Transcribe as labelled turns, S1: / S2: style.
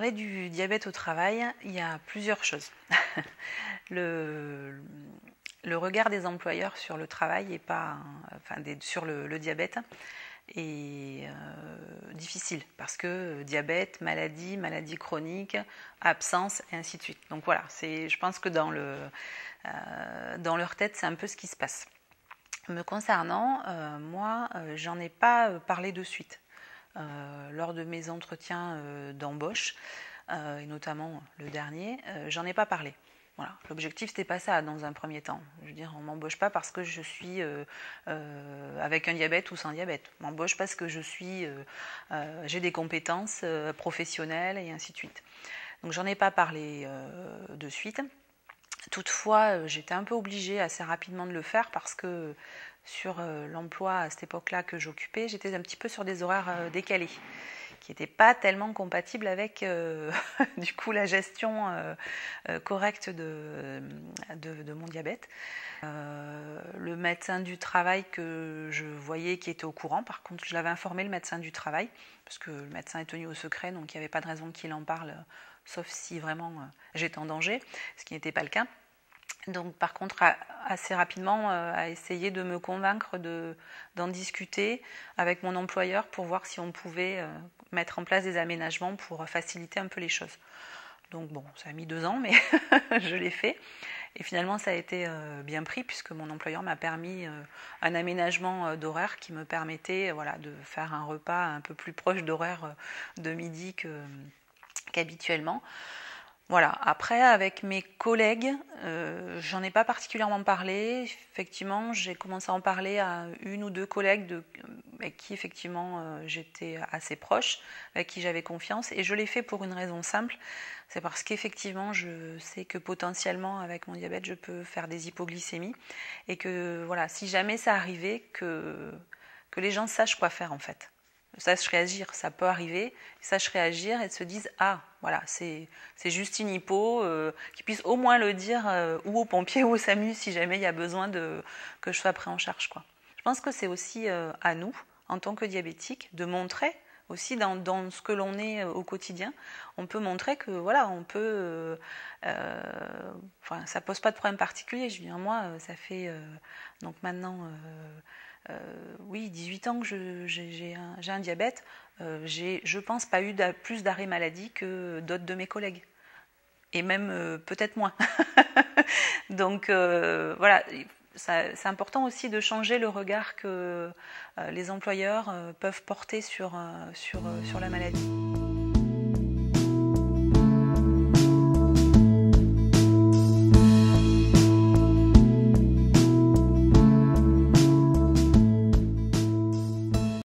S1: parler du diabète au travail, il y a plusieurs choses. le, le regard des employeurs sur le travail est pas, sur le diabète est difficile parce que diabète, maladie chronique, absence et ainsi de suite. Donc voilà, je pense que dans leur tête, c'est un peu ce qui se passe. Me concernant, moi, j'en ai pas parlé de suite. Lors de mes entretiens d'embauche, et notamment le dernier, j'en ai pas parlé. Voilà. L'objectif, c'était pas ça dans un premier temps. Je veux dire, on m'embauche pas parce que je suis avec un diabète ou sans diabète. On m'embauche parce que j'ai des compétences professionnelles et ainsi de suite. Donc j'en ai pas parlé de suite. Toutefois, j'étais un peu obligée assez rapidement de le faire parce que sur l'emploi à cette époque-là que j'occupais, j'étais un petit peu sur des horaires décalés qui n'étaient pas tellement compatibles avec du coup la gestion correcte de mon diabète. Le médecin du travail que je voyais qui était au courant, par contre je l'avais informé le médecin du travail, parce que le médecin est tenu au secret, donc il n'y avait pas de raison qu'il en parle, sauf si vraiment j'étais en danger, ce qui n'était pas le cas. Donc par contre, assez rapidement, a essayé de me convaincre d'en discuter avec mon employeur pour voir si on pouvait mettre en place des aménagements pour faciliter un peu les choses. Donc bon, ça a mis 2 ans, mais je l'ai fait. Et finalement, ça a été bien pris puisque mon employeur m'a permis un aménagement d'horaire qui me permettait de faire un repas un peu plus proche d'horaire de midi qu'habituellement. Voilà. Après, avec mes collègues, j'en ai pas particulièrement parlé. Effectivement, j'ai commencé à en parler à 1 ou 2 collègues avec qui effectivement j'étais assez proche, avec qui j'avais confiance. Et je l'ai fait pour une raison simple, c'est parce qu'effectivement, je sais que potentiellement, avec mon diabète, je peux faire des hypoglycémies. Et que voilà, si jamais ça arrivait, que les gens sachent quoi faire en fait. Sachent réagir, ça peut arriver, sachent réagir et se disent ah voilà c'est juste une hypo, qu'ils puissent au moins le dire ou aux pompiers ou au SAMU si jamais il y a besoin que je sois pris en charge quoi. Je pense que c'est aussi à nous en tant que diabétiques de montrer aussi dans ce que l'on est au quotidien, on peut montrer que voilà on peut ça pose pas de problème particulier. Je veux dire moi ça fait donc maintenant oui, 18 ans que j'ai un diabète. J'ai, je pense, pas eu plus d'arrêt maladie que d'autres de mes collègues. Et même peut-être moins. Donc voilà, c'est important aussi de changer le regard que les employeurs peuvent porter sur la maladie.